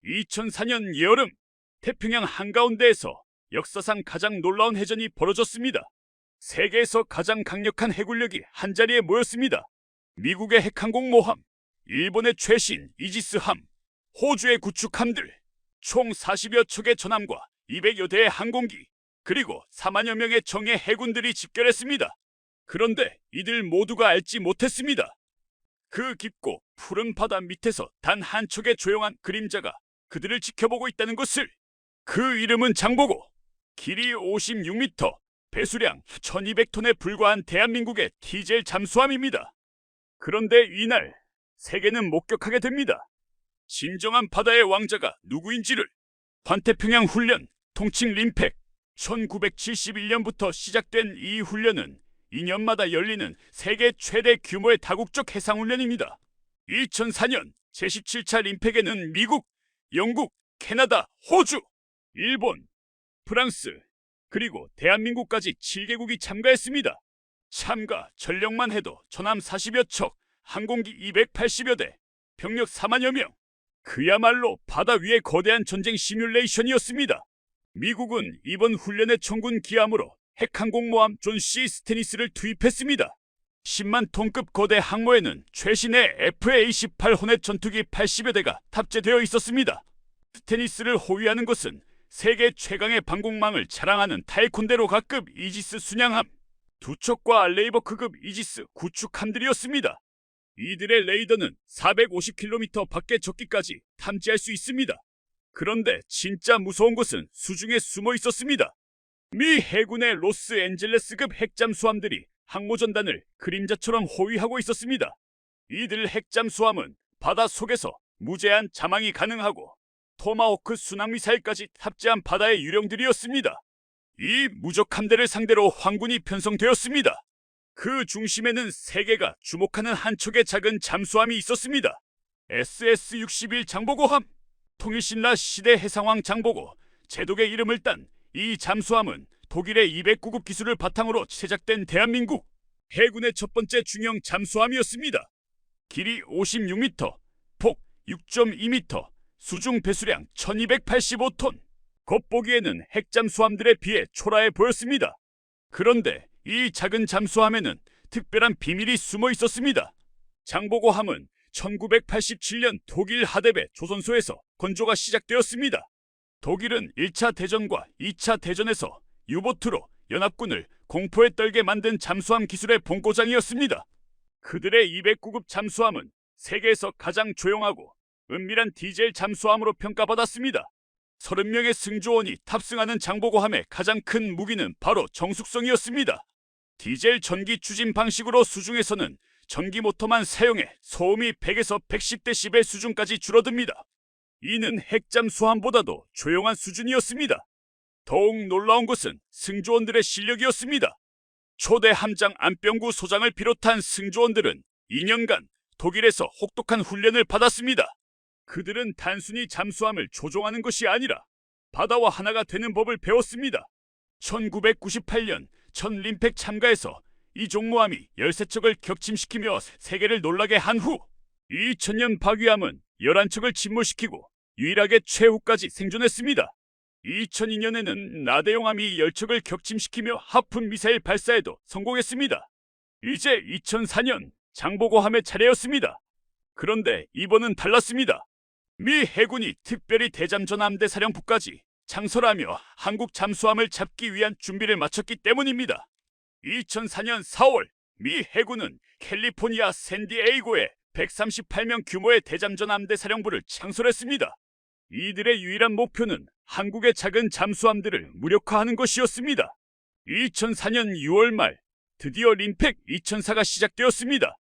2004년 여름, 태평양 한가운데에서 역사상 가장 놀라운 해전이 벌어졌습니다. 세계에서 가장 강력한 해군력이 한자리에 모였습니다. 미국의 핵항공모함, 일본의 최신 이지스함, 호주의 구축함들, 총 40여 척의 전함과 200여 대의 항공기, 그리고 4만여 명의 정예 해군들이 집결했습니다. 그런데 이들 모두가 알지 못했습니다. 그 깊고 푸른 바다 밑에서 단 한 척의 조용한 그림자가 그들을 지켜보고 있다는 것을. 그 이름은 장보고. 길이 56m, 배수량 1200톤에 불과한 대한민국의 디젤 잠수함입니다. 그런데 이날 세계는 목격하게 됩니다. 진정한 바다의 왕자가 누구인지를. 환태평양 훈련, 통칭 림팩. 1971년부터 시작된 이 훈련은 2년마다 열리는 세계 최대 규모의 다국적 해상훈련입니다. 2004년 제17차 림팩에는 미국, 영국, 캐나다, 호주, 일본, 프랑스, 그리고 대한민국까지 7개국이 참가했습니다. 참가 전력만 해도 전함 40여 척, 항공기 280여 대, 병력 4만여 명. 그야말로 바다 위의 거대한 전쟁 시뮬레이션이었습니다. 미국은 이번 훈련의 청군 기함으로 핵항공모함 존 C. 스테니스를 투입했습니다. 10만 톤급 거대 항모에는 최신의 FA-18 호넷 전투기 80여 대가 탑재되어 있었습니다. 스테니스를 호위하는 것은 세계 최강의 방공망을 자랑하는 타이콘데로 가급 이지스 순양함, 두 척과 레이버크급 이지스 구축함들이었습니다. 이들의 레이더는 450km 밖의 적기까지 탐지할 수 있습니다. 그런데 진짜 무서운 것은 수중에 숨어 있었습니다. 미 해군의 로스앤젤레스급 핵잠수함들이 항모전단을 그림자처럼 호위하고 있었습니다. 이들 핵잠수함은 바다 속에서 무제한 자망이 가능하고 토마호크 순항미사일까지 탑재한 바다의 유령들이었습니다. 이 무적함대를 상대로 황군이 편성되었습니다. 그 중심에는 세계가 주목하는 한 척의 작은 잠수함이 있었습니다. SS-61 장보고함. 통일신라 시대 해상왕 장보고, 제독의 이름을 딴 이 잠수함은 독일의 209급 기술을 바탕으로 제작된 대한민국 해군의 첫 번째 중형 잠수함이었습니다. 길이 56m, 폭 6.2m, 수중 배수량 1285톤. 겉보기에는 핵잠수함들에 비해 초라해 보였습니다. 그런데 이 작은 잠수함에는 특별한 비밀이 숨어 있었습니다. 장보고함은 1987년 독일 하데베 조선소에서 건조가 시작되었습니다. 독일은 1차 대전과 2차 대전에서 유보트로 연합군을 공포에 떨게 만든 잠수함 기술의 본고장이었습니다. 그들의 209급 잠수함은 세계에서 가장 조용하고 은밀한 디젤 잠수함으로 평가받았습니다. 30명의 승조원이 탑승하는 장보고함의 가장 큰 무기는 바로 정숙성이었습니다. 디젤 전기 추진 방식으로 수중에서는 전기 모터만 사용해 소음이 100에서 110dB 수준까지 줄어듭니다. 이는 핵잠수함보다도 조용한 수준이었습니다. 더욱 놀라운 것은 승조원들의 실력이었습니다. 초대 함장 안병구 소장을 비롯한 승조원들은 2년간 독일에서 혹독한 훈련을 받았습니다. 그들은 단순히 잠수함을 조종하는 것이 아니라 바다와 하나가 되는 법을 배웠습니다. 1998년 첫 림팩 참가에서 이 종모함이 13척을 격침시키며 세계를 놀라게 한 후 2000년 박위함은 11척을 침몰시키고 유일하게 최후까지 생존했습니다. 2002년에는 나대용함이 10척을 격침시키며 하푼 미사일 발사에도 성공했습니다. 이제 2004년 장보고함의 차례였습니다. 그런데 이번은 달랐습니다. 미 해군이 특별히 대잠전함대 사령부까지 창설하며 한국 잠수함을 잡기 위한 준비를 마쳤기 때문입니다. 2004년 4월 미 해군은 캘리포니아 샌디에이고에 138명 규모의 대잠전함대 사령부를 창설했습니다. 이들의 유일한 목표는 한국의 작은 잠수함들을 무력화하는 것이었습니다. 2004년 6월 말 드디어 림팩 2004가 시작되었습니다.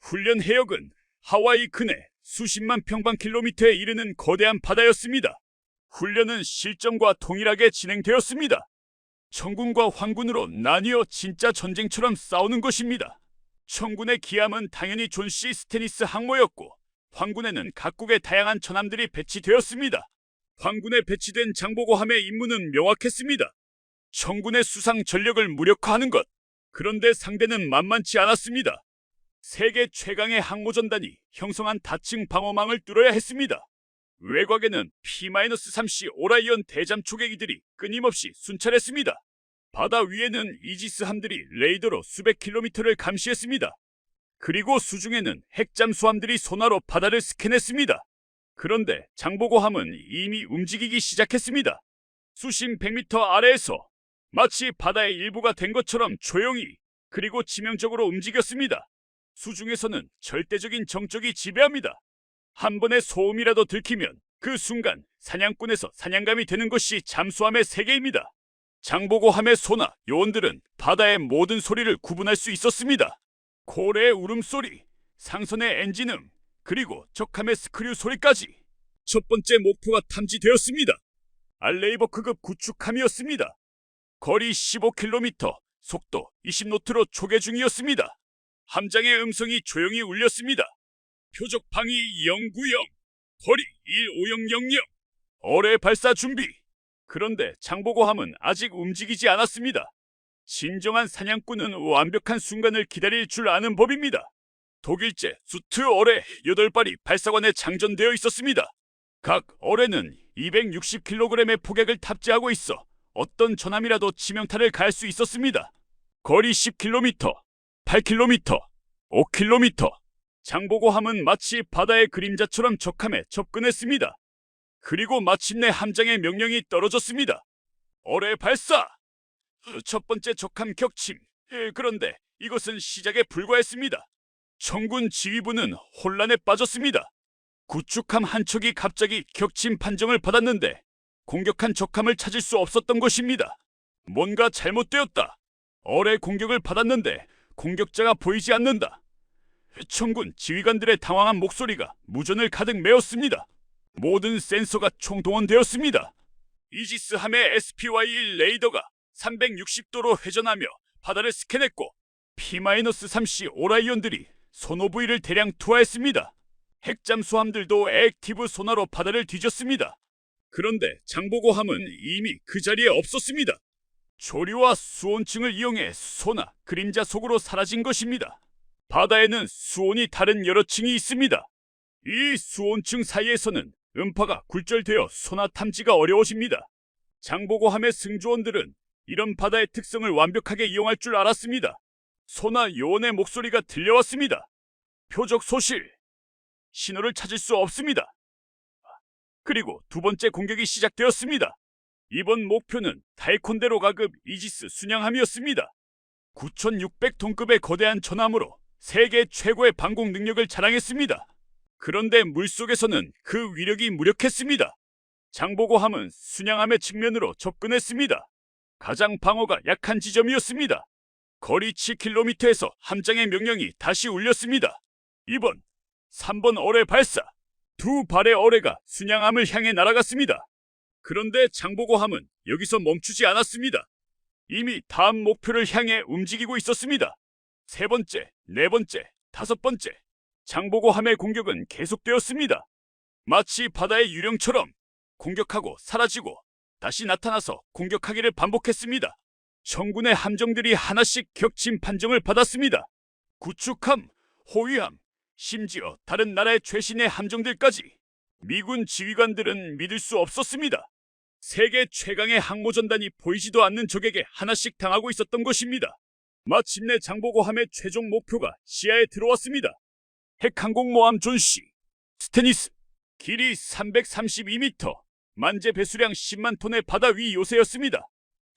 훈련 해역은 하와이 근해 수십만 평방킬로미터에 이르는 거대한 바다였습니다. 훈련은 실전과 동일하게 진행되었습니다. 청군과 황군으로 나뉘어 진짜 전쟁처럼 싸우는 것입니다. 청군의 기함은 당연히 존 C. 스테니스 항모였고 황군에는 각국의 다양한 전함들이 배치되었습니다. 황군에 배치된 장보고함의 임무는 명확했습니다. 청군의 수상 전력을 무력화하는 것. 그런데 상대는 만만치 않았습니다. 세계 최강의 항모전단이 형성한 다층 방어망을 뚫어야 했습니다. 외곽에는 P-3C 오라이언 대잠 초계기들이 끊임없이 순찰했습니다. 바다 위에는 이지스함들이 레이더로 수백 킬로미터를 감시했습니다. 그리고 수중에는 핵잠수함들이 소나로 바다를 스캔했습니다. 그런데 장보고함은 이미 움직이기 시작했습니다. 수심 100m 아래에서 마치 바다의 일부가 된 것처럼 조용히 그리고 치명적으로 움직였습니다. 수중에서는 절대적인 정적이 지배합니다. 한 번의 소음이라도 들키면 그 순간 사냥꾼에서 사냥감이 되는 것이 잠수함의 세계입니다. 장보고함의 소나 요원들은 바다의 모든 소리를 구분할 수 있었습니다. 고래의 울음소리, 상선의 엔진음, 그리고 적함의 스크류 소리까지. 첫 번째 목표가 탐지되었습니다. 알레이버크급 구축함이었습니다. 거리 15km, 속도 20노트로 초계 중이었습니다. 함장의 음성이 조용히 울렸습니다. 표적 방위 090, 거리 15000, 어뢰 발사 준비. 그런데 장보고함은 아직 움직이지 않았습니다. 진정한 사냥꾼은 완벽한 순간을 기다릴 줄 아는 법입니다. 독일제 수트 어뢰 8발이 발사관에 장전되어 있었습니다. 각 어뢰는 260kg의 포격을 탑재하고 있어 어떤 전함이라도 치명타를 가할 수 있었습니다. 거리 10km, 8km, 5km. 장보고함은 마치 바다의 그림자처럼 적함에 접근했습니다. 그리고 마침내 함장의 명령이 떨어졌습니다. 어뢰 발사! 첫 번째 적함 격침. 그런데 이것은 시작에 불과했습니다. 청군 지휘부는 혼란에 빠졌습니다. 구축함 한 척이 갑자기 격침 판정을 받았는데 공격한 적함을 찾을 수 없었던 것입니다. 뭔가 잘못되었다. 어뢰 공격을 받았는데 공격자가 보이지 않는다. 청군 지휘관들의 당황한 목소리가 무전을 가득 메웠습니다. 모든 센서가 총동원되었습니다. 이지스함의 SPY 레이더가 360도로 회전하며 바다를 스캔했고 P-3C 오라이언들이 소노브이를 대량 투하했습니다. 핵잠수함들도 액티브 소나로 바다를 뒤졌습니다. 그런데 장보고함은 이미 그 자리에 없었습니다. 조류와 수온층을 이용해 소나 그림자 속으로 사라진 것입니다. 바다에는 수온이 다른 여러 층이 있습니다. 이 수온층 사이에서는 음파가 굴절되어 소나 탐지가 어려워집니다. 장보고함의 승조원들은 이런 바다의 특성을 완벽하게 이용할 줄 알았습니다. 소나 요원의 목소리가 들려왔습니다. 표적 소실. 신호를 찾을 수 없습니다. 그리고 두 번째 공격이 시작되었습니다. 이번 목표는 타이콘데로가급 이지스 순양함이었습니다. 9600톤급의 거대한 전함으로 세계 최고의 방공 능력을 자랑했습니다. 그런데 물속에서는 그 위력이 무력했습니다. 장보고함은 순양함의 측면으로 접근했습니다. 가장 방어가 약한 지점이었습니다. 거리 7km에서 함장의 명령이 다시 울렸습니다. 2번, 3번 어뢰 발사. 두 발의 어뢰가 순양함을 향해 날아갔습니다. 그런데 장보고함은 여기서 멈추지 않았습니다. 이미 다음 목표를 향해 움직이고 있었습니다. 세 번째, 네 번째, 다섯 번째. 장보고함의 공격은 계속되었습니다. 마치 바다의 유령처럼 공격하고 사라지고 다시 나타나서 공격하기를 반복했습니다. 청군의 함정들이 하나씩 격침 판정을 받았습니다. 구축함, 호위함, 심지어 다른 나라의 최신의 함정들까지. 미군 지휘관들은 믿을 수 없었습니다. 세계 최강의 항모전단이 보이지도 않는 적에게 하나씩 당하고 있었던 것입니다. 마침내 장보고함의 최종 목표가 시야에 들어왔습니다. 핵항공모함 존시, 스테니스, 길이 332m, 만재 배수량 10만 톤의 바다 위 요새였습니다.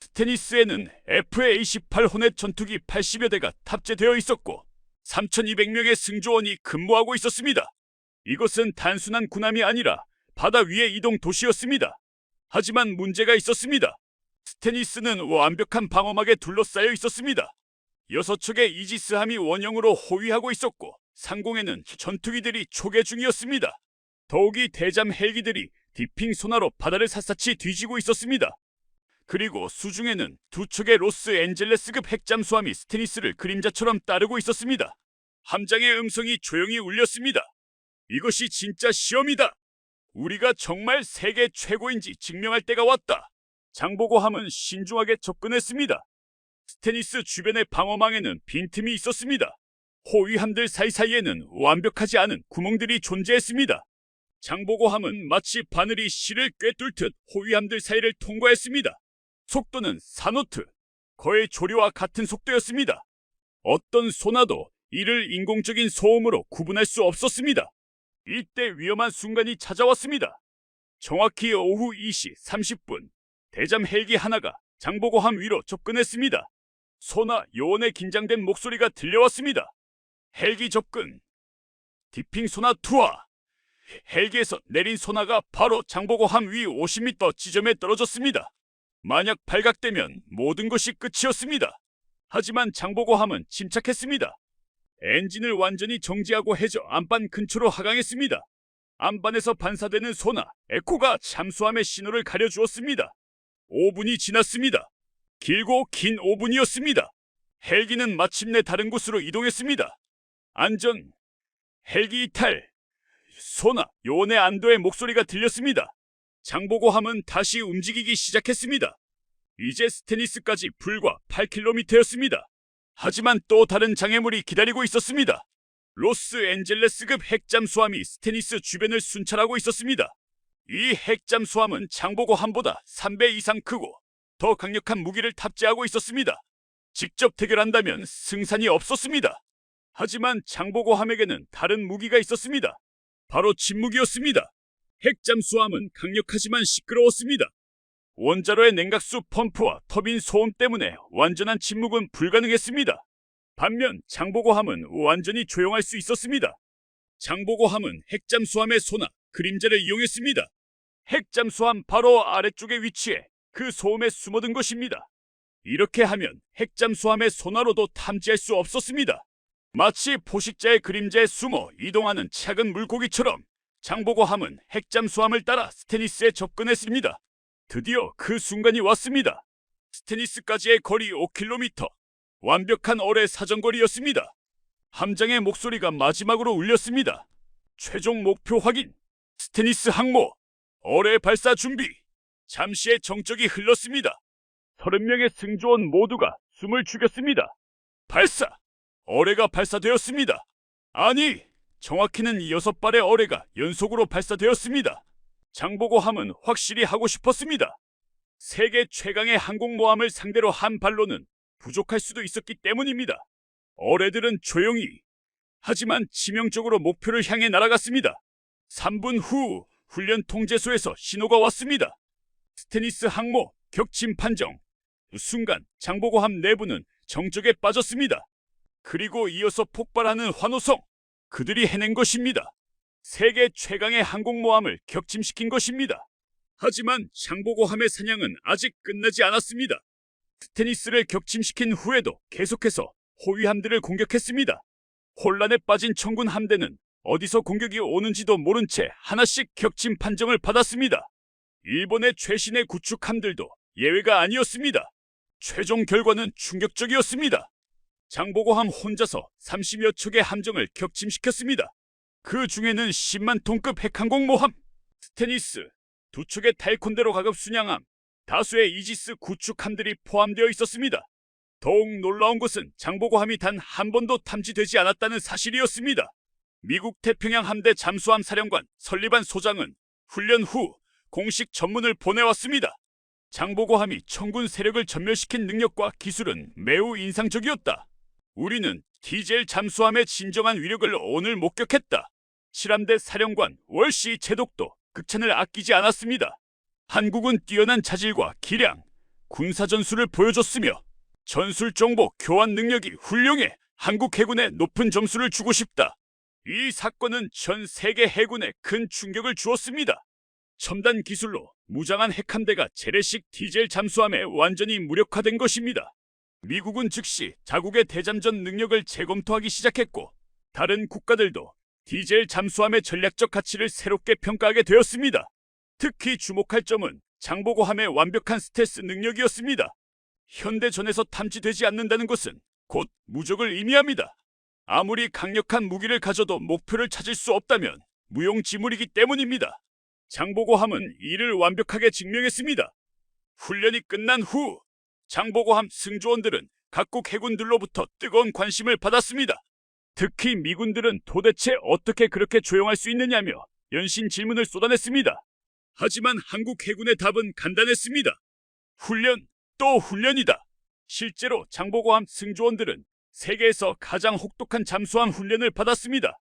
스테니스에는 FA-18 호넷 전투기 80여 대가 탑재되어 있었고 3,200명의 승조원이 근무하고 있었습니다. 이것은 단순한 군함이 아니라 바다 위의 이동 도시였습니다. 하지만 문제가 있었습니다. 스테니스는 완벽한 방어막에 둘러싸여 있었습니다. 6척의 이지스함이 원형으로 호위하고 있었고 상공에는 전투기들이 초계 중이었습니다. 더욱이 대잠 헬기들이 디핑 소나로 바다를 샅샅이 뒤지고 있었습니다. 그리고 수중에는 두 척의 로스앤젤레스급 핵잠수함이 스테니스를 그림자처럼 따르고 있었습니다. 함장의 음성이 조용히 울렸습니다. 이것이 진짜 시험이다. 우리가 정말 세계 최고인지 증명할 때가 왔다. 장보고함은 신중하게 접근했습니다. 스테니스 주변의 방어망에는 빈틈이 있었습니다. 호위함들 사이사이에는 완벽하지 않은 구멍들이 존재했습니다. 장보고함은 마치 바늘이 실을 꿰뚫듯 호위함들 사이를 통과했습니다. 속도는 산호트, 거의 조류와 같은 속도였습니다. 어떤 소나도 이를 인공적인 소음으로 구분할 수 없었습니다. 이때 위험한 순간이 찾아왔습니다. 정확히 오후 2시 30분, 대잠 헬기 하나가 장보고함 위로 접근했습니다. 소나 요원의 긴장된 목소리가 들려왔습니다. 헬기 접근. 디핑 소나 투하. 헬기에서 내린 소나가 바로 장보고함 위 50m 지점에 떨어졌습니다. 만약 발각되면 모든 것이 끝이었습니다. 하지만 장보고함은 침착했습니다. 엔진을 완전히 정지하고 해저 안반 근처로 하강했습니다. 안반에서 반사되는 소나, 에코가 잠수함의 신호를 가려주었습니다. 5분이 지났습니다. 길고 긴 5분이었습니다. 헬기는 마침내 다른 곳으로 이동했습니다. 안전, 헬기 이탈, 소나, 요원의 안도의 목소리가 들렸습니다. 장보고함은 다시 움직이기 시작했습니다. 이제 스테니스까지 불과 8km였습니다. 하지만 또 다른 장애물이 기다리고 있었습니다. 로스앤젤레스급 핵잠수함이 스테니스 주변을 순찰하고 있었습니다. 이 핵잠수함은 장보고함보다 3배 이상 크고 더 강력한 무기를 탑재하고 있었습니다. 직접 대결한다면 승산이 없었습니다. 하지만 장보고함에게는 다른 무기가 있었습니다. 바로 진무기였습니다. 핵잠수함은 강력하지만 시끄러웠습니다. 원자로의 냉각수 펌프와 터빈 소음 때문에 완전한 침묵은 불가능했습니다. 반면 장보고함은 완전히 조용할 수 있었습니다. 장보고함은 핵잠수함의 소나, 그림자를 이용했습니다. 핵잠수함 바로 아래쪽에 위치해 그 소음에 숨어든 것입니다. 이렇게 하면 핵잠수함의 소나로도 탐지할 수 없었습니다. 마치 포식자의 그림자에 숨어 이동하는 작은 물고기처럼 장보고함은 핵잠수함을 따라 스테니스에 접근했습니다. 드디어 그 순간이 왔습니다. 스테니스까지의 거리 5km, 완벽한 어뢰 사정거리였습니다. 함장의 목소리가 마지막으로 울렸습니다. 최종 목표 확인, 스테니스 항모, 어뢰 발사 준비. 잠시의 정적이 흘렀습니다. 30명의 승조원 모두가 숨을 죽였습니다. 발사! 어뢰가 발사되었습니다. 아니, 정확히는 6발의 어뢰가 연속으로 발사되었습니다. 장보고함은 확실히 하고 싶었습니다. 세계 최강의 항공모함을 상대로 한 발로는 부족할 수도 있었기 때문입니다. 어뢰들은 조용히, 하지만 치명적으로 목표를 향해 날아갔습니다. 3분 후 훈련 통제소에서 신호가 왔습니다. 스테니스 항모 격침 판정. 순간 장보고함 내부는 정적에 빠졌습니다. 그리고 이어서 폭발하는 환호성. 그들이 해낸 것입니다. 세계 최강의 항공모함을 격침시킨 것입니다. 하지만 장보고함의 사냥은 아직 끝나지 않았습니다. 스테니스를 격침시킨 후에도 계속해서 호위함들을 공격했습니다. 혼란에 빠진 청군 함대는 어디서 공격이 오는지도 모른 채 하나씩 격침 판정을 받았습니다. 일본의 최신의 구축함들도 예외가 아니었습니다. 최종 결과는 충격적이었습니다. 장보고함 혼자서 30여 척의 함정을 격침시켰습니다. 그 중에는 10만 톤급 핵항공모함, 스테니스, 2척의 타이콘데로 가급 순양함, 다수의 이지스 구축함들이 포함되어 있었습니다. 더욱 놀라운 것은 장보고함이 단 한 번도 탐지되지 않았다는 사실이었습니다. 미국 태평양 함대 잠수함 사령관 설리반 소장은 훈련 후 공식 전문을 보내왔습니다. 장보고함이 청군 세력을 전멸시킨 능력과 기술은 매우 인상적이었다. 우리는 디젤 잠수함의 진정한 위력을 오늘 목격했다. 실함대 사령관 월시 제독도 극찬을 아끼지 않았습니다. 한국은 뛰어난 자질과 기량, 군사 전술을 보여줬으며 전술 정보 교환 능력이 훌륭해 한국 해군에 높은 점수를 주고 싶다. 이 사건은 전 세계 해군에 큰 충격을 주었습니다. 첨단 기술로 무장한 핵함대가 재래식 디젤 잠수함에 완전히 무력화된 것입니다. 미국은 즉시 자국의 대잠전 능력을 재검토하기 시작했고 다른 국가들도 디젤 잠수함의 전략적 가치를 새롭게 평가하게 되었습니다. 특히 주목할 점은 장보고함의 완벽한 스텔스 능력이었습니다. 현대전에서 탐지되지 않는다는 것은 곧 무적을 의미합니다. 아무리 강력한 무기를 가져도 목표를 찾을 수 없다면 무용지물이기 때문입니다. 장보고함은 이를 완벽하게 증명했습니다. 훈련이 끝난 후 장보고함 승조원들은 각국 해군들로부터 뜨거운 관심을 받았습니다. 특히 미군들은 도대체 어떻게 그렇게 조용할 수 있느냐며 연신 질문을 쏟아냈습니다. 하지만 한국 해군의 답은 간단했습니다. 훈련, 또 훈련이다. 실제로 장보고함 승조원들은 세계에서 가장 혹독한 잠수함 훈련을 받았습니다.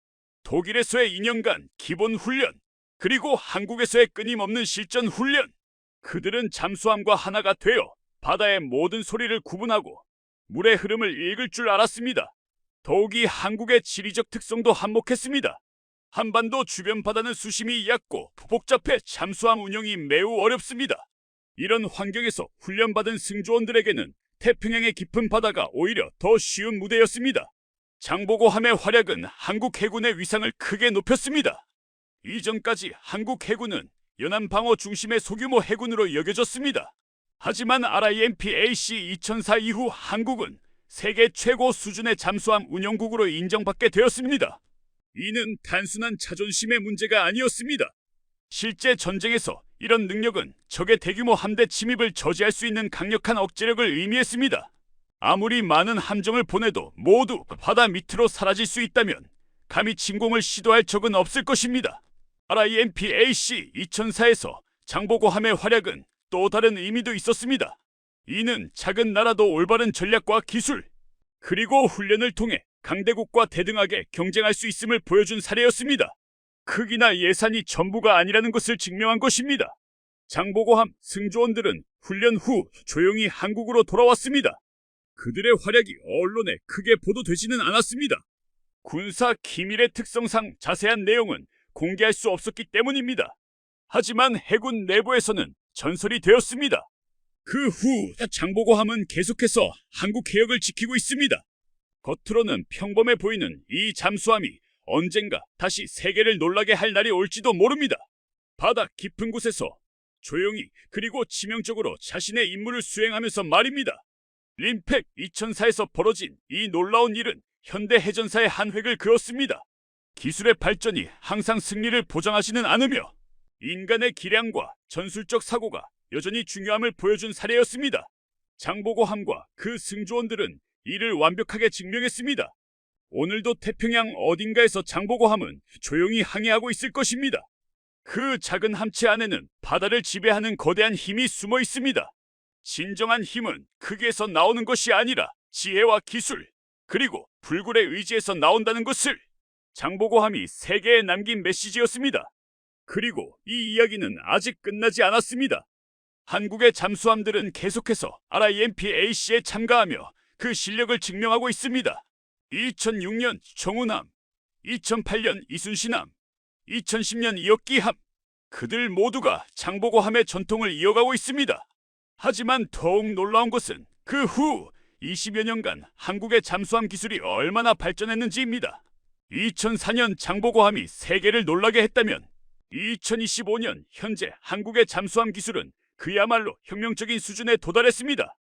독일에서의 2년간 기본 훈련, 그리고 한국에서의 끊임없는 실전 훈련. 그들은 잠수함과 하나가 되어 바다의 모든 소리를 구분하고 물의 흐름을 읽을 줄 알았습니다. 더욱이 한국의 지리적 특성도 한몫했습니다. 한반도 주변 바다는 수심이 얕고 복잡해 잠수함 운영이 매우 어렵습니다. 이런 환경에서 훈련받은 승조원들에게는 태평양의 깊은 바다가 오히려 더 쉬운 무대였습니다. 장보고함의 활약은 한국 해군의 위상을 크게 높였습니다. 이전까지 한국 해군은 연안 방어 중심의 소규모 해군으로 여겨졌습니다. 하지만 RIMP AC-2004 이후 한국은 세계 최고 수준의 잠수함 운영국으로 인정받게 되었습니다. 이는 단순한 자존심의 문제가 아니었습니다. 실제 전쟁에서 이런 능력은 적의 대규모 함대 침입을 저지할 수 있는 강력한 억제력을 의미했습니다. 아무리 많은 함정을 보내도 모두 바다 밑으로 사라질 수 있다면 감히 침공을 시도할 적은 없을 것입니다. RIMP AC-2004에서 장보고함의 활약은 또 다른 의미도 있었습니다. 이는 작은 나라도 올바른 전략과 기술, 그리고 훈련을 통해 강대국과 대등하게 경쟁할 수 있음을 보여준 사례였습니다. 크기나 예산이 전부가 아니라는 것을 증명한 것입니다. 장보고함 승조원들은 훈련 후 조용히 한국으로 돌아왔습니다. 그들의 활약이 언론에 크게 보도되지는 않았습니다. 군사 기밀의 특성상 자세한 내용은 공개할 수 없었기 때문입니다. 하지만 해군 내부에서는 전설이 되었습니다. 그 후 장보고함은 계속해서 한국 해역을 지키고 있습니다. 겉으로는 평범해 보이는 이 잠수함이 언젠가 다시 세계를 놀라게 할 날이 올지도 모릅니다. 바다 깊은 곳에서 조용히 그리고 치명적으로 자신의 임무를 수행하면서 말입니다. 림팩 2004에서 벌어진 이 놀라운 일은 현대 해전사의 한 획을 그었습니다. 기술의 발전이 항상 승리를 보장하지는 않으며 인간의 기량과 전술적 사고가 여전히 중요함을 보여준 사례였습니다. 장보고함과 그 승조원들은 이를 완벽하게 증명했습니다. 오늘도 태평양 어딘가에서 장보고함은 조용히 항해하고 있을 것입니다. 그 작은 함체 안에는 바다를 지배하는 거대한 힘이 숨어 있습니다. 진정한 힘은 크기에서 나오는 것이 아니라 지혜와 기술, 그리고 불굴의 의지에서 나온다는 것을 장보고함이 세계에 남긴 메시지였습니다. 그리고 이 이야기는 아직 끝나지 않았습니다. 한국의 잠수함들은 계속해서 RIMP AC에 참가하며 그 실력을 증명하고 있습니다. 2006년 정우함, 2008년 이순신함, 2010년 이억기함, 그들 모두가 장보고함의 전통을 이어가고 있습니다. 하지만 더욱 놀라운 것은 그 후 20여 년간 한국의 잠수함 기술이 얼마나 발전했는지입니다. 2004년 장보고함이 세계를 놀라게 했다면 2025년 현재 한국의 잠수함 기술은 그야말로 혁명적인 수준에 도달했습니다.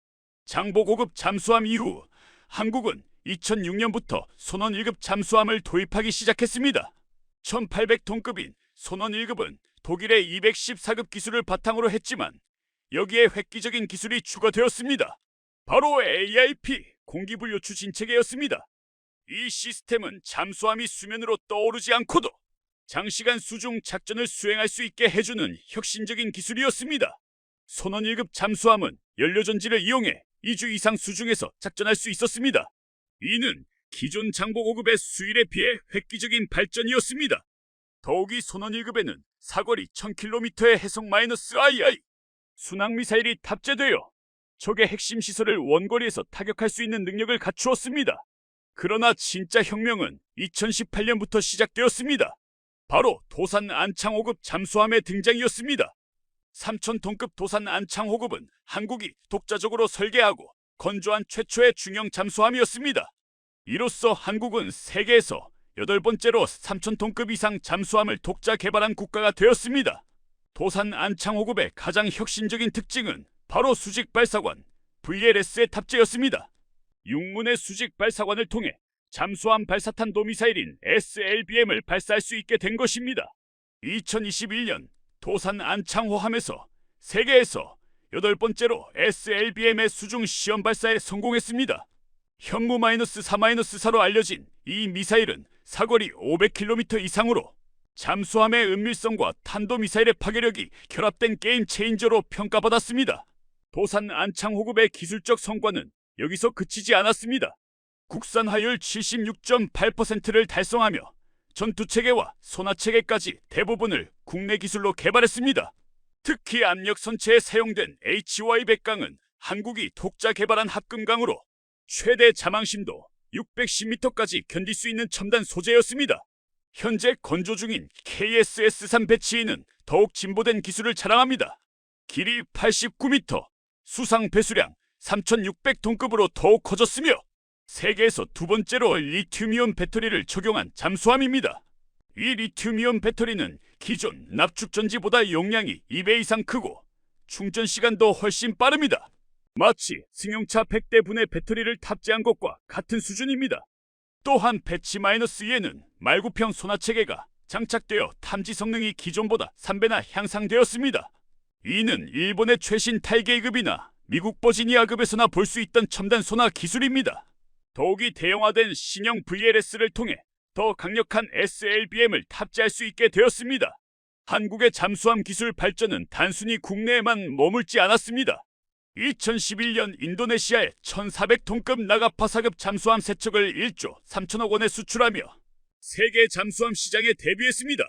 장보고급 잠수함 이후 한국은 2006년부터 손원 1급 잠수함을 도입하기 시작했습니다. 1800톤급인 손원 1급은 독일의 214급 기술을 바탕으로 했지만 여기에 획기적인 기술이 추가되었습니다. 바로 AIP 공기불요추 진체계였습니다. 이 시스템은 잠수함이 수면으로 떠오르지 않고도 장시간 수중 작전을 수행할 수 있게 해주는 혁신적인 기술이었습니다. 손원 1급 잠수함은 연료전지를 이용해 2주 이상 수중에서 작전할 수 있었습니다. 이는 기존 장보고급의 수일에 비해 획기적인 발전이었습니다. 더욱이 손원 1급에는 사거리 1000km의 해성-II 순항미사일이 탑재되어 적의 핵심 시설을 원거리에서 타격할 수 있는 능력을 갖추었습니다. 그러나 진짜 혁명은 2018년부터 시작되었습니다. 바로 도산 안창호급 잠수함의 등장이었습니다. 3000톤급 도산 안창호급은 한국이 독자적으로 설계하고 건조한 최초의 중형 잠수함이었습니다. 이로써 한국은 세계에서 8번째로 3000톤급 이상 잠수함을 독자 개발한 국가가 되었습니다. 도산 안창호급의 가장 혁신적인 특징은 바로 수직 발사관 VLS의 탑재였습니다. 육문의 수직 발사관을 통해 잠수함 발사탄 도미사일인 SLBM을 발사할 수 있게 된 것입니다. 2021년 도산 안창호함에서 세계에서 8번째로 SLBM의 수중 시험 발사에 성공했습니다. 현무-4-4로 알려진 이 미사일은 사거리 500km 이상으로 잠수함의 은밀성과 탄도미사일의 파괴력이 결합된 게임 체인저로 평가받았습니다. 도산 안창호급의 기술적 성과는 여기서 그치지 않았습니다. 국산 화율 76.8%를 달성하며 전투체계와 소나체계까지 대부분을 국내 기술로 개발했습니다. 특히 압력 선체에 사용된 HY100강은 한국이 독자 개발한 합금강으로 최대 자망심도 610m까지 견딜 수 있는 첨단 소재였습니다. 현재 건조 중인 KSS-3 배치에는 더욱 진보된 기술을 자랑합니다. 길이 89m, 수상 배수량 3,600톤급으로 더욱 커졌으며 세계에서 두 번째로 리튬이온 배터리를 적용한 잠수함입니다. 이 리튬이온 배터리는 기존 납축전지보다 용량이 2배 이상 크고 충전 시간도 훨씬 빠릅니다. 마치 승용차 100대 분의 배터리를 탑재한 것과 같은 수준입니다. 또한 배치-2에는 말구평 소나체계가 장착되어 탐지 성능이 기존보다 3배나 향상되었습니다. 이는 일본의 최신 타이게이급이나 미국 버지니아급에서나 볼 수 있던 첨단 소나 기술입니다. 더욱이 대형화된 신형 VLS를 통해 더 강력한 SLBM을 탑재할 수 있게 되었습니다. 한국의 잠수함 기술 발전은 단순히 국내에만 머물지 않았습니다. 2011년 인도네시아에 1,400톤급 나가파사급 잠수함 3척을 1조 3천억 원에 수출하며 세계 잠수함 시장에 데뷔했습니다.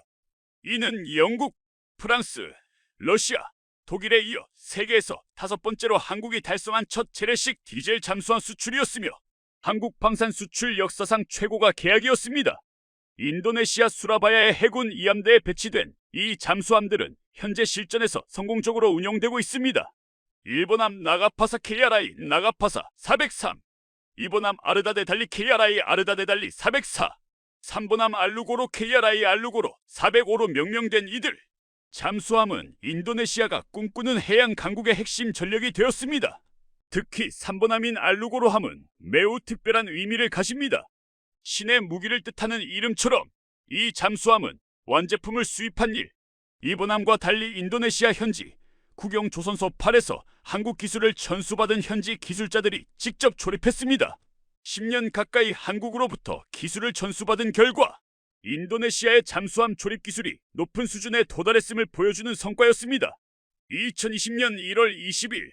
이는 영국, 프랑스, 러시아, 독일에 이어 세계에서 5번째로 한국이 달성한 첫 재래식 디젤 잠수함 수출이었으며 한국 방산 수출 역사상 최고가 계약이었습니다. 인도네시아 수라바야의 해군 이함대에 배치된 이 잠수함들은 현재 실전에서 성공적으로 운영되고 있습니다. 일본함 나가파사 KRI 나가파사 403, 2번함 아르다데 달리 KRI 아르다데 달리 404, 3번함 알루고로 KRI 알루고로 405로 명명된 이들. 잠수함은 인도네시아가 꿈꾸는 해양 강국의 핵심 전력이 되었습니다. 특히 3번함인 알루고로함은 매우 특별한 의미를 가집니다. 신의 무기를 뜻하는 이름처럼 이 잠수함은 완제품을 수입한 일, 2번함과 달리 인도네시아 현지 국영조선소 8에서 한국 기술을 전수받은 현지 기술자들이 직접 조립했습니다. 10년 가까이 한국으로부터 기술을 전수받은 결과 인도네시아의 잠수함 조립 기술이 높은 수준에 도달했음을 보여주는 성과였습니다. 2020년 1월 20일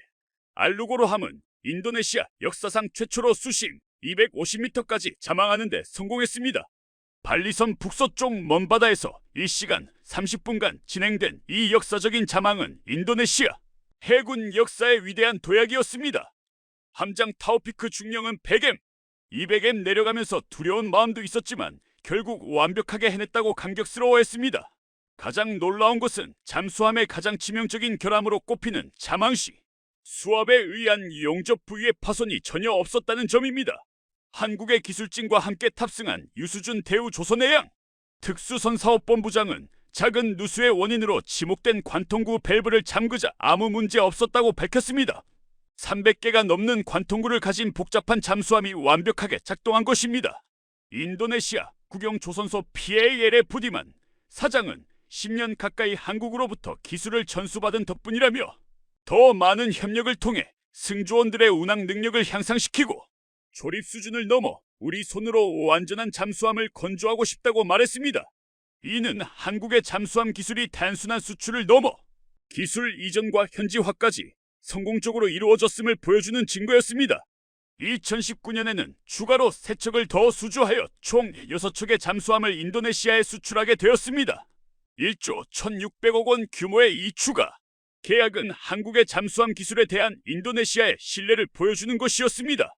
알루고로함은 인도네시아 역사상 최초로 수심 250m까지 자망하는 데 성공했습니다. 발리섬 북서쪽 먼바다에서 1시간 30분간 진행된 이 역사적인 자망은 인도네시아 해군 역사의 위대한 도약이었습니다. 함장 타오피크 중령은 100M, 200M 내려가면서 두려운 마음도 있었지만 결국 완벽하게 해냈다고 감격스러워했습니다. 가장 놀라운 것은 잠수함의 가장 치명적인 결함으로 꼽히는 자망 시 수압에 의한 용접 부위의 파손이 전혀 없었다는 점입니다. 한국의 기술진과 함께 탑승한 유수준 대우조선해양 특수선사업본부장은 작은 누수의 원인으로 지목된 관통구 밸브를 잠그자 아무 문제 없었다고 밝혔습니다. 300개가 넘는 관통구를 가진 복잡한 잠수함이 완벽하게 작동한 것입니다. 인도네시아 국영조선소 PALFD만 사장은 10년 가까이 한국으로부터 기술을 전수받은 덕분이라며 더 많은 협력을 통해 승조원들의 운항 능력을 향상시키고 조립 수준을 넘어 우리 손으로 완전한 잠수함을 건조하고 싶다고 말했습니다. 이는 한국의 잠수함 기술이 단순한 수출을 넘어 기술 이전과 현지화까지 성공적으로 이루어졌음을 보여주는 증거였습니다. 2019년에는 추가로 3척을 더 수주하여 총 6척의 잠수함을 인도네시아에 수출하게 되었습니다. 1조 1,600억 원 규모의 이 추가 계약은 한국의 잠수함 기술에 대한 인도네시아의 신뢰를 보여주는 것이었습니다.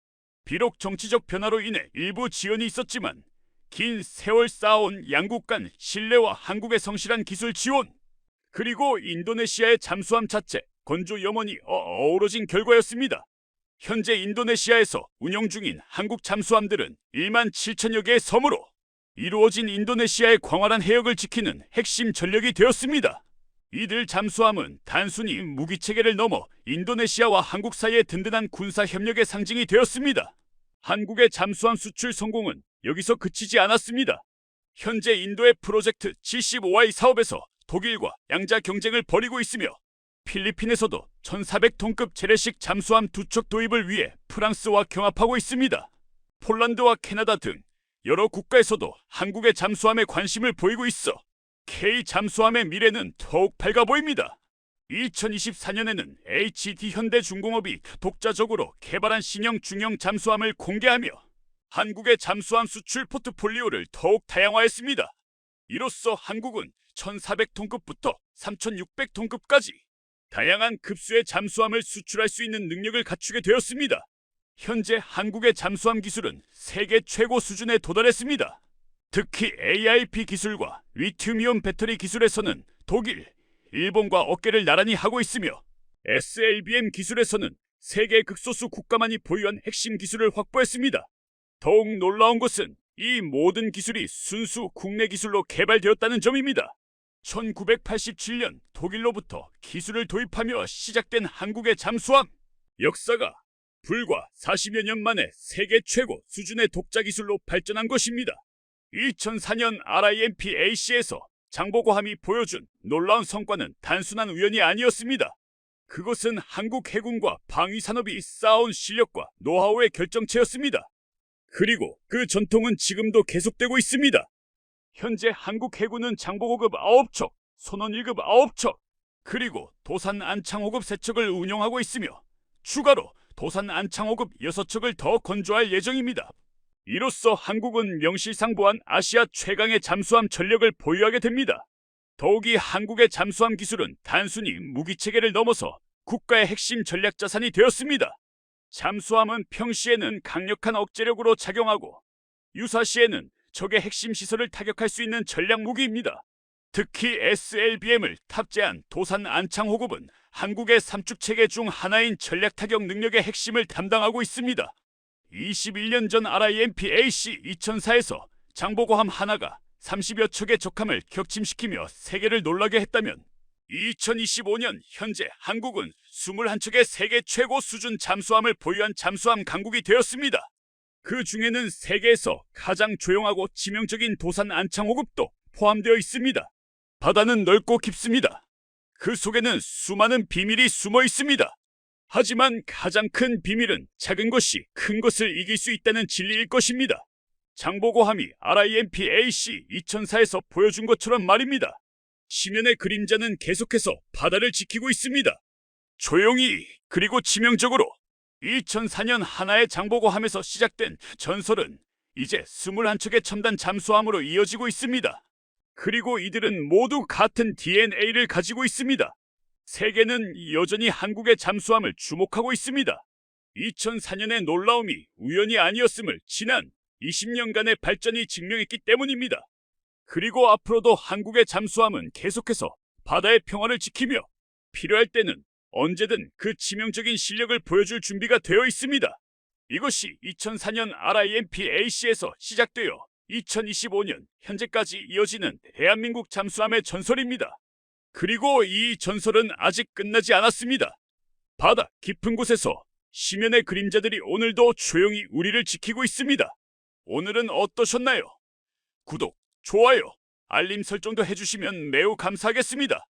비록 정치적 변화로 인해 일부 지연이 있었지만 긴 세월 쌓아온 양국 간 신뢰와 한국의 성실한 기술 지원 그리고 인도네시아의 잠수함 자체 건조 염원이 어우러진 결과였습니다. 현재 인도네시아에서 운영 중인 한국 잠수함들은 1만 7천여 개의 섬으로 이루어진 인도네시아의 광활한 해역을 지키는 핵심 전력이 되었습니다. 이들 잠수함은 단순히 무기체계를 넘어 인도네시아와 한국 사이의 든든한 군사 협력의 상징이 되었습니다. 한국의 잠수함 수출 성공은 여기서 그치지 않았습니다. 현재 인도의 프로젝트 75Y 사업에서 독일과 양자 경쟁을 벌이고 있으며 필리핀에서도 1,400톤급 재래식 잠수함 2척 도입을 위해 프랑스와 경합하고 있습니다. 폴란드와 캐나다 등 여러 국가에서도 한국의 잠수함에 관심을 보이고 있어 K 잠수함의 미래는 더욱 밝아 보입니다. 2024년에는 HD 현대중공업이 독자적으로 개발한 신형 중형 잠수함을 공개하며 한국의 잠수함 수출 포트폴리오를 더욱 다양화했습니다. 이로써 한국은 1,400톤급부터 3,600톤급까지 다양한 급수의 잠수함을 수출할 수 있는 능력을 갖추게 되었습니다. 현재 한국의 잠수함 기술은 세계 최고 수준에 도달했습니다. 특히 AIP 기술과 리튬이온 배터리 기술에서는 독일, 일본과 어깨를 나란히 하고 있으며 SLBM 기술에서는 세계 극소수 국가만이 보유한 핵심 기술을 확보했습니다. 더욱 놀라운 것은 이 모든 기술이 순수 국내 기술로 개발되었다는 점입니다. 1987년 독일로부터 기술을 도입하며 시작된 한국의 잠수함 역사가 불과 40여 년 만에 세계 최고 수준의 독자 기술로 발전한 것입니다. 2004년 RIMP AC에서 장보고함이 보여준 놀라운 성과는 단순한 우연이 아니었습니다. 그것은 한국 해군과 방위산업이 쌓아온 실력과 노하우의 결정체였습니다. 그리고 그 전통은 지금도 계속되고 있습니다. 현재 한국 해군은 장보고급 9척, 선원 1급 9척, 그리고 도산 안창 5급 3척을 운영하고 있으며 추가로 도산 안창 5급 6척을 더 건조할 예정입니다. 이로써 한국은 명실상부한 아시아 최강의 잠수함 전력을 보유하게 됩니다. 더욱이 한국의 잠수함 기술은 단순히 무기체계를 넘어서 국가의 핵심 전략 자산이 되었습니다. 잠수함은 평시에는 강력한 억제력으로 작용하고 유사시에는 적의 핵심 시설을 타격할 수 있는 전략 무기입니다. 특히 SLBM을 탑재한 도산 안창 호급은 한국의 삼축체계 중 하나인 전략 타격 능력의 핵심을 담당하고 있습니다. 21년 전 RIMP AC 2004에서 장보고함 하나가 30여 척의 적함을 격침시키며 세계를 놀라게 했다면 2025년 현재 한국은 21척의 세계 최고 수준 잠수함을 보유한 잠수함 강국이 되었습니다. 그 중에는 세계에서 가장 조용하고 치명적인 도산 안창 호급도 포함되어 있습니다. 바다는 넓고 깊습니다. 그 속에는 수많은 비밀이 숨어 있습니다. 하지만 가장 큰 비밀은 작은 것이 큰 것을 이길 수 있다는 진리일 것입니다. 장보고함이 RIMP AC 2004에서 보여준 것처럼 말입니다. 지면의 그림자는 계속해서 바다를 지키고 있습니다. 조용히 그리고 치명적으로 2004년 하나의 장보고함에서 시작된 전설은 이제 21척의 첨단 잠수함으로 이어지고 있습니다. 그리고 이들은 모두 같은 DNA를 가지고 있습니다. 세계는 여전히 한국의 잠수함을 주목하고 있습니다. 2004년의 놀라움이 우연이 아니었음을 지난 20년간의 발전이 증명했기 때문입니다. 그리고 앞으로도 한국의 잠수함은 계속해서 바다의 평화를 지키며 필요할 때는 언제든 그 치명적인 실력을 보여줄 준비가 되어 있습니다. 이것이 2004년 RIMP AC에서 시작되어 2025년 현재까지 이어지는 대한민국 잠수함의 전설입니다. 그리고 이 전설은 아직 끝나지 않았습니다. 바다 깊은 곳에서 심연의 그림자들이 오늘도 조용히 우리를 지키고 있습니다. 오늘은 어떠셨나요? 구독, 좋아요, 알림 설정도 해주시면 매우 감사하겠습니다.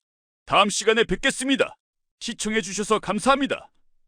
다음 시간에 뵙겠습니다. 시청해주셔서 감사합니다.